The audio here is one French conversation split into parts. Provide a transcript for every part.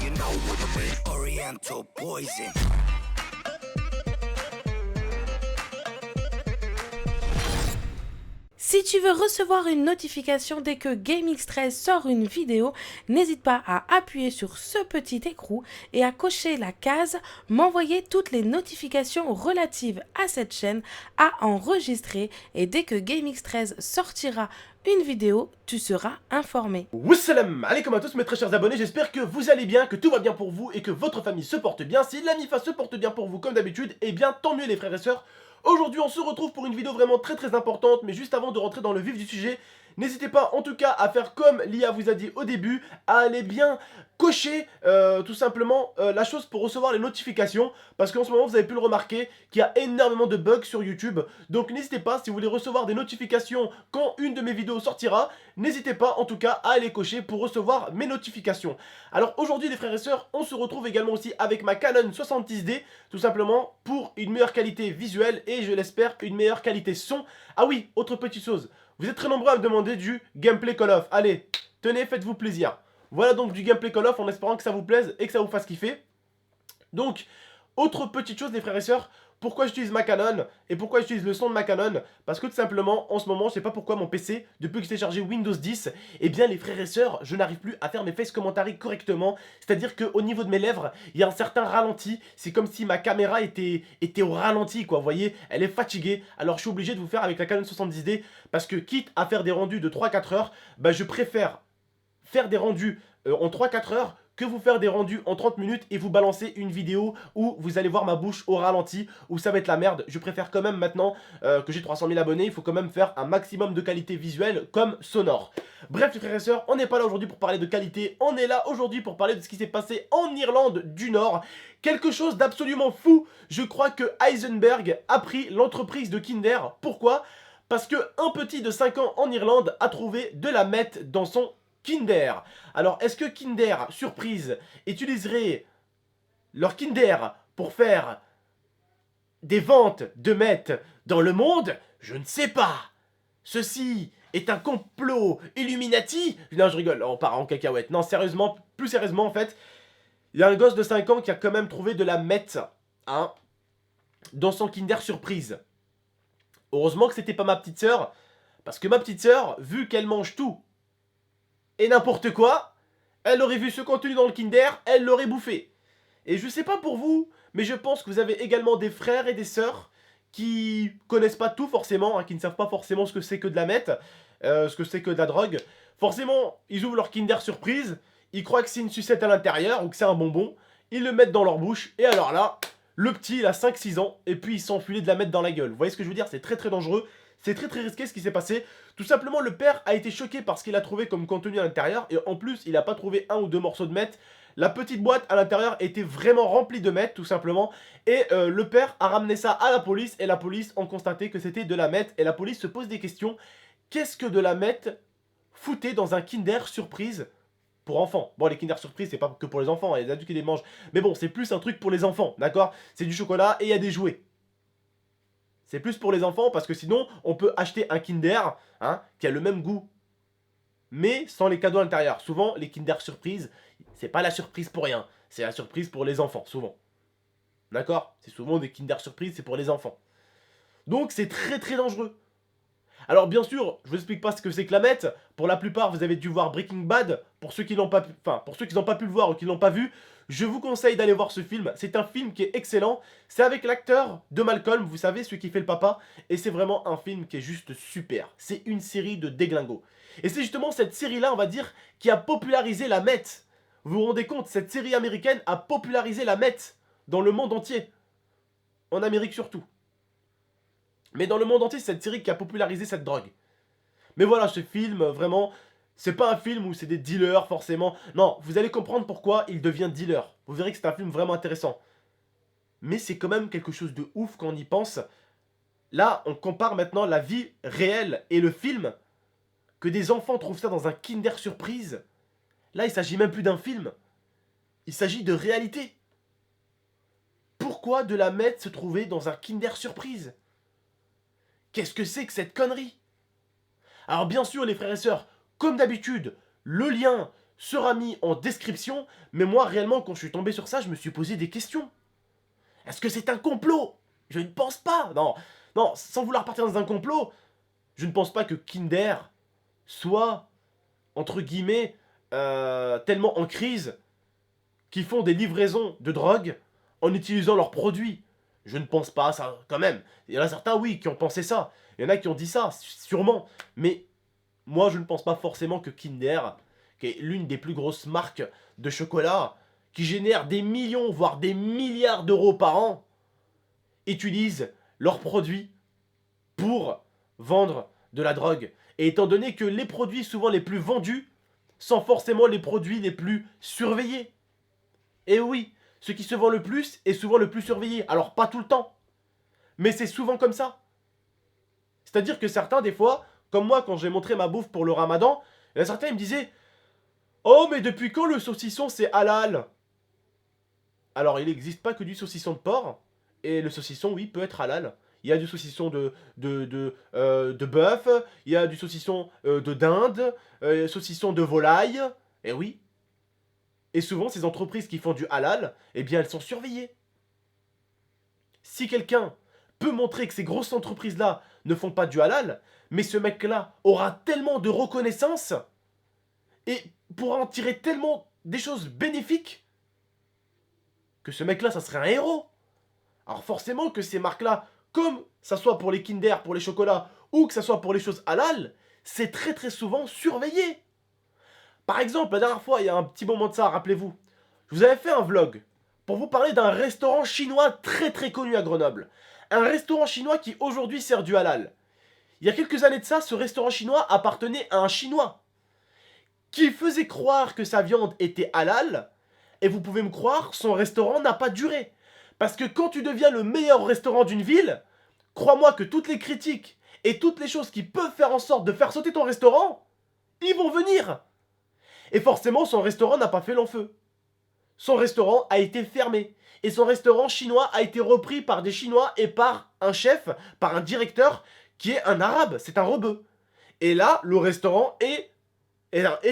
you know what I mean? Oriental poison. Si tu veux recevoir une notification dès que GameX13 sort une vidéo, n'hésite pas à appuyer sur ce petit écrou et à cocher la case « M'envoyer toutes les notifications relatives à cette chaîne à enregistrer » et dès que GameX13 sortira une vidéo, tu seras informé. Wassalam alaikum à tous mes très chers abonnés, j'espère que vous allez bien, que tout va bien pour vous et que votre famille se porte bien. Si la MIFA se porte bien pour vous comme d'habitude, eh bien tant mieux les frères et sœurs. Aujourd'hui on se retrouve pour une vidéo vraiment très importante, mais juste avant de rentrer dans le vif du sujet, n'hésitez pas en tout cas à faire comme l'IA vous a dit au début, à aller bien cocher tout simplement la chose pour recevoir les notifications, parce qu'en ce moment vous avez pu le remarquer qu'il y a énormément de bugs sur YouTube. Donc n'hésitez pas, si vous voulez recevoir des notifications quand une de mes vidéos sortira, n'hésitez pas en tout cas à aller cocher pour recevoir mes notifications. Alors aujourd'hui les frères et sœurs, on se retrouve également aussi avec ma Canon 70D, tout simplement pour une meilleure qualité visuelle et je l'espère une meilleure qualité son. Ah oui, autre petite chose, vous êtes très nombreux à me demander du gameplay Call of. Allez, tenez, faites-vous plaisir. Voilà donc du gameplay Call of en espérant que ça vous plaise et que ça vous fasse kiffer. Donc, autre petite chose les frères et sœurs, pourquoi j'utilise ma Canon et pourquoi j'utilise le son de ma Canon? Parce que tout simplement, en ce moment, je sais pas pourquoi mon PC, depuis que j'ai téléchargé Windows 10, eh bien les frères et sœurs, je n'arrive plus à faire mes face commentary correctement. C'est-à-dire qu'au niveau de mes lèvres, il y a un certain ralenti. C'est comme si ma caméra était au ralenti, quoi. Vous voyez, elle est fatiguée. Alors je suis obligé de vous faire avec la Canon 70D parce que quitte à faire des rendus de 3-4 heures, bah, je préfère faire des rendus en 3-4 heures que vous faire des rendus en 30 minutes et vous balancer une vidéo où vous allez voir ma bouche au ralenti, où ça va être la merde. Je préfère quand même maintenant que j'ai 300 000 abonnés, il faut quand même faire un maximum de qualité visuelle comme sonore. Bref les frères et sœurs, on n'est pas là aujourd'hui pour parler de qualité, on est là aujourd'hui pour parler de ce qui s'est passé en Irlande du Nord. Quelque chose d'absolument fou, je crois que Heisenberg a pris l'entreprise de Kinder. Pourquoi? Parce que un petit de 5 ans en Irlande a trouvé de la meth dans son Kinder. Alors, est-ce que Kinder, surprise, utiliserait leur Kinder pour faire des ventes de meth dans le monde? Je ne sais pas. Ceci est un complot Illuminati? Non, je rigole, on part en cacahuète. Non, sérieusement, plus sérieusement, en fait, il y a un gosse de 5 ans qui a quand même trouvé de la meth, hein, dans son Kinder surprise. Heureusement que c'était pas ma petite sœur, parce que ma petite sœur, vu qu'elle mange tout, et n'importe quoi, elle aurait vu ce contenu dans le Kinder, elle l'aurait bouffé. Et je sais pas pour vous, mais je pense que vous avez également des frères et des sœurs qui connaissent pas tout forcément, hein, qui ne savent pas forcément ce que c'est que de la meth, ce que c'est que de la drogue. Forcément, ils ouvrent leur Kinder surprise, ils croient que c'est une sucette à l'intérieur ou que c'est un bonbon, ils le mettent dans leur bouche, et alors là, le petit il a 5-6 ans, et puis il s'enfuit de la mettre dans la gueule. Vous voyez ce que je veux dire? C'est très dangereux. C'est très risqué ce qui s'est passé. Tout simplement, le père a été choqué par ce qu'il a trouvé comme contenu à l'intérieur. Et en plus, il n'a pas trouvé 1 ou 2 morceaux de meth. La petite boîte à l'intérieur était vraiment remplie de meth, tout simplement. Et le père a ramené ça à la police. Et la police a constaté que c'était de la meth. Et la police se pose des questions. Qu'est-ce que de la meth foutait dans un Kinder surprise pour enfants? Bon, les Kinder surprise, c'est pas que pour les enfants. Il y a des adultes qui les mangent. Mais bon, c'est plus un truc pour les enfants, d'accord? C'est du chocolat et il y a des jouets. C'est plus pour les enfants parce que sinon, on peut acheter un Kinder hein, qui a le même goût, mais sans les cadeaux à l'intérieur. Souvent, les Kinder surprise, c'est pas la surprise pour rien. C'est la surprise pour les enfants, souvent. D'accord? C'est souvent des Kinder surprise, c'est pour les enfants. Donc, c'est très dangereux. Alors, bien sûr, je vous explique pas ce que c'est que la meth. Pour la plupart, vous avez dû voir Breaking Bad. Pour ceux qui n'ont pas pu, pour ceux qui n'ont pas pu le voir ou qui l'ont pas vu, je vous conseille d'aller voir ce film. C'est un film qui est excellent. C'est avec l'acteur de Malcolm, vous savez, celui qui fait le papa. Et c'est vraiment un film qui est juste super. C'est une série de déglingos. Et c'est justement cette série-là, on va dire, qui a popularisé la meth. Vous vous rendez compte, cette série américaine a popularisé la meth dans le monde entier. En Amérique surtout. Mais dans le monde entier, c'est cette série qui a popularisé cette drogue. Mais voilà, ce film, vraiment, c'est pas un film où c'est des dealers, forcément. Non, vous allez comprendre pourquoi il devient dealer. Vous verrez que c'est un film vraiment intéressant. Mais c'est quand même quelque chose de ouf quand on y pense. Là, on compare maintenant la vie réelle et le film. Que des enfants trouvent ça dans un Kinder Surprise. Là, il s'agit même plus d'un film. Il s'agit de réalité. Pourquoi de la meth se trouver dans un Kinder Surprise? Qu'est-ce que c'est que cette connerie? Alors bien sûr les frères et sœurs, comme d'habitude, le lien sera mis en description. Mais moi, réellement, quand je suis tombé sur ça, je me suis posé des questions. Est-ce que c'est un complot? Je ne pense pas. Non, non, sans vouloir partir dans un complot, je ne pense pas que Kinder soit, entre guillemets, tellement en crise qu'ils font des livraisons de drogue en utilisant leurs produits. Je ne pense pas à ça, quand même. Il y en a certains, oui, qui ont pensé ça. Il y en a qui ont dit ça, sûrement. Mais moi, je ne pense pas forcément que Kinder, qui est l'une des plus grosses marques de chocolat, qui génère des millions, voire des milliards d'euros par an, utilisent leurs produits pour vendre de la drogue. Et étant donné que les produits souvent les plus vendus sont forcément les produits les plus surveillés. Et oui, ce qui se vend le plus est souvent le plus surveillé. Alors pas tout le temps, mais c'est souvent comme ça. C'est-à-dire que certains, des fois, comme moi quand j'ai montré ma bouffe pour le ramadan, il y en a certains ils me disaient « Oh mais depuis quand le saucisson c'est halal ?» Alors il n'existe pas que du saucisson de porc, et le saucisson oui peut être halal. Il y a du saucisson de bœuf, il y a du saucisson de dinde, saucisson de volaille, et oui. Et souvent, ces entreprises qui font du halal, eh bien, elles sont surveillées. Si quelqu'un peut montrer que ces grosses entreprises-là ne font pas du halal, mais ce mec-là aura tellement de reconnaissance et pourra en tirer tellement des choses bénéfiques que ce mec-là, ça serait un héros. Alors forcément que ces marques-là, comme ça soit pour les Kinder, pour les chocolats, ou que ça soit pour les choses halal, c'est très très souvent surveillé. Par exemple, la dernière fois, il y a un petit moment de ça, rappelez-vous, je vous avais fait un vlog pour vous parler d'un restaurant chinois très très connu à Grenoble. Un restaurant chinois qui aujourd'hui sert du halal. Il y a quelques années de ça, ce restaurant chinois appartenait à un Chinois qui faisait croire que sa viande était halal, et vous pouvez me croire, son restaurant n'a pas duré. Parce que quand tu deviens le meilleur restaurant d'une ville, crois-moi que toutes les critiques et toutes les choses qui peuvent faire en sorte de faire sauter ton restaurant, ils vont venir. Et forcément, son restaurant n'a pas fait long feu. Son restaurant a été fermé. Et son restaurant chinois a été repris par des Chinois et par un chef, par un directeur qui est un arabe. C'est un rebeu. Et là, le restaurant est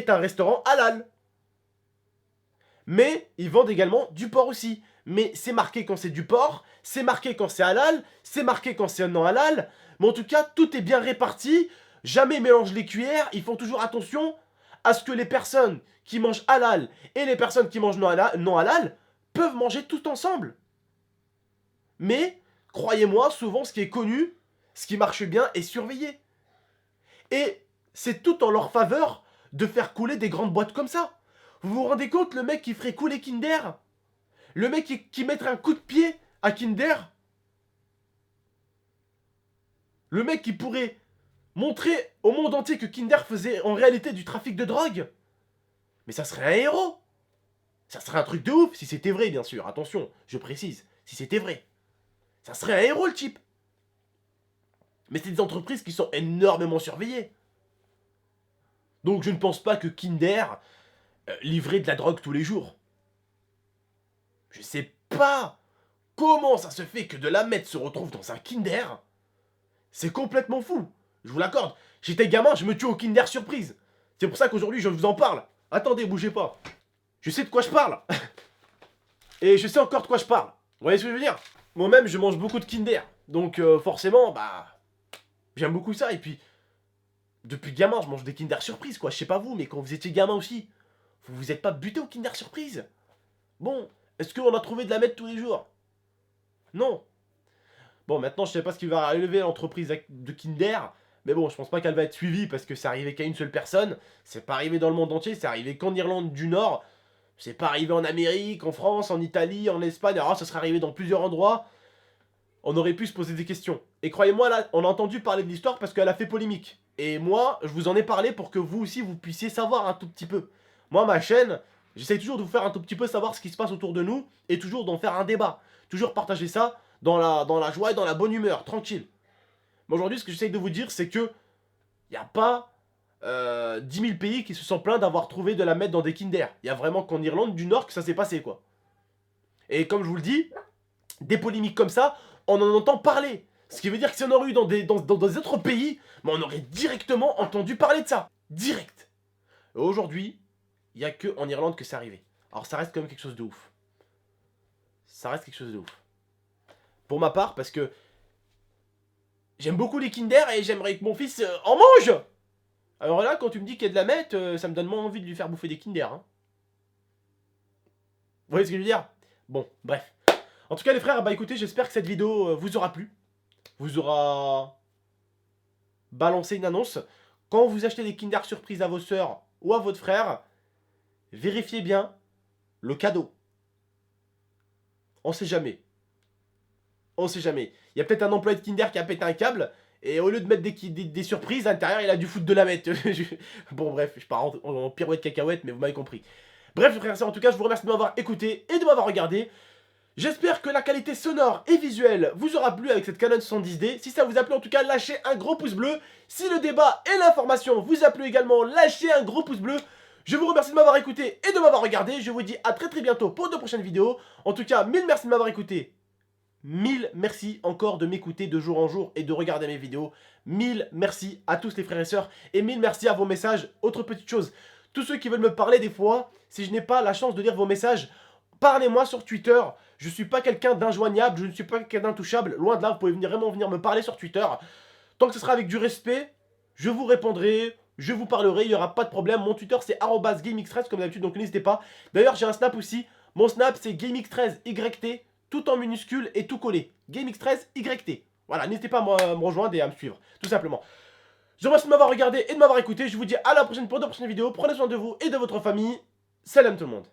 un restaurant halal. Mais ils vendent également du porc aussi. Mais c'est marqué quand c'est du porc, c'est marqué quand c'est halal, c'est marqué quand c'est non halal. Mais en tout cas, tout est bien réparti. Jamais ils mélangent les cuillères. Ils font toujours attention à ce que les personnes qui mangent halal et les personnes qui mangent non halal peuvent manger tout ensemble. Mais, croyez-moi, souvent ce qui est connu, ce qui marche bien est surveillé. Et c'est tout en leur faveur de faire couler des grandes boîtes comme ça. Vous vous rendez compte, le mec qui ferait couler Kinder? Le mec qui mettrait un coup de pied à Kinder? Le mec qui pourrait montrer au monde entier que Kinder faisait en réalité du trafic de drogue? Mais ça serait un héros. Ça serait un truc de ouf, si c'était vrai, bien sûr. Attention, je précise, si c'était vrai. Ça serait un héros, le type. Mais c'est des entreprises qui sont énormément surveillées. Donc je ne pense pas que Kinder livrait de la drogue tous les jours. Je sais pas comment ça se fait que de la mettre se retrouve dans un Kinder. C'est complètement fou. Je vous l'accorde. J'étais gamin, je me tue au Kinder Surprise. C'est pour ça qu'aujourd'hui je vous en parle. Attendez, bougez pas. Je sais de quoi je parle. Et je sais encore de quoi je parle. Vous voyez ce que je veux dire? Moi-même, je mange beaucoup de Kinder. Donc forcément, bah... j'aime beaucoup ça. Et puis, depuis gamin, je mange des Kinder Surprise, quoi. Je sais pas vous, mais quand vous étiez gamin aussi, vous vous êtes pas buté au Kinder Surprise? Bon, est-ce qu'on a trouvé de la mettre tous les jours? Non. Bon, maintenant, je sais pas ce qui va arriver à l'entreprise de Kinder. Mais bon, je pense pas qu'elle va être suivie parce que c'est arrivé qu'à une seule personne. C'est pas arrivé dans le monde entier, c'est arrivé qu'en Irlande du Nord. C'est pas arrivé en Amérique, en France, en Italie, en Espagne. Alors ça serait arrivé dans plusieurs endroits. On aurait pu se poser des questions. Et croyez-moi, là, on a entendu parler de l'histoire parce qu'elle a fait polémique. Et moi, je vous en ai parlé pour que vous aussi, vous puissiez savoir un tout petit peu. Moi, ma chaîne, j'essaie toujours de vous faire un tout petit peu savoir ce qui se passe autour de nous. Et toujours d'en faire un débat. Toujours partager ça dans la joie et dans la bonne humeur, tranquille. Mais aujourd'hui, ce que j'essaie de vous dire, c'est que il n'y a pas 10 000 pays qui se sont plaints d'avoir trouvé de la mettre dans des Kinder. Il y a vraiment qu'en Irlande du Nord que ça s'est passé, quoi. Et comme je vous le dis, des polémiques comme ça, on en entend parler. Ce qui veut dire que si on aurait eu dans des autres pays, on aurait directement entendu parler de ça. Direct. Et aujourd'hui, il n'y a que en Irlande que c'est arrivé. Alors ça reste quand même quelque chose de ouf. Ça reste quelque chose de ouf. Pour ma part, parce que j'aime beaucoup les Kinder et j'aimerais que mon fils en mange. Alors là, quand tu me dis qu'il y a de la mette, ça me donne moins envie de lui faire bouffer des Kinder. Hein. Vous voyez ce que je veux dire? Bon, bref. En tout cas, les frères, bah écoutez, j'espère que cette vidéo vous aura plu. Vous aura balancé une annonce. Quand vous achetez des Kinder Surprise à vos sœurs ou à votre frère, vérifiez bien le cadeau. On sait jamais. On sait jamais. Il y a peut-être un employé de Kinder qui a pété un câble. Et au lieu de mettre des surprises, à l'intérieur, il a dû foutre de la mette. Bon, bref, je pars en pirouette cacahuète, mais vous m'avez compris. Bref, frères et sœurs, en tout cas, je vous remercie de m'avoir écouté et de m'avoir regardé. J'espère que la qualité sonore et visuelle vous aura plu avec cette Canon 70D. Si ça vous a plu, en tout cas, lâchez un gros pouce bleu. Si le débat et l'information vous a plu également, lâchez un gros pouce bleu. Je vous remercie de m'avoir écouté et de m'avoir regardé. Je vous dis à très bientôt pour de prochaines vidéos. En tout cas, mille merci de m'avoir écouté. Mille merci encore de m'écouter de jour en jour et de regarder mes vidéos. Mille merci à tous les frères et sœurs. Et mille merci à vos messages. Autre petite chose, tous ceux qui veulent me parler des fois, si je n'ai pas la chance de lire vos messages, parlez-moi sur Twitter. Je ne suis pas quelqu'un d'injoignable, je ne suis pas quelqu'un d'intouchable. Loin de là, vous pouvez vraiment venir me parler sur Twitter. Tant que ce sera avec du respect, je vous répondrai, je vous parlerai, il n'y aura pas de problème. Mon Twitter c'est @GameX13 comme d'habitude, donc n'hésitez pas. D'ailleurs, j'ai un Snap aussi. Mon Snap c'est GameX13YT. Tout en minuscule et tout collé. GameX13YT. Voilà, n'hésitez pas à me rejoindre et à me suivre, tout simplement. Je vous remercie de m'avoir regardé et de m'avoir écouté. Je vous dis à la prochaine pour de prochaines vidéos. Prenez soin de vous et de votre famille. Salam tout le monde.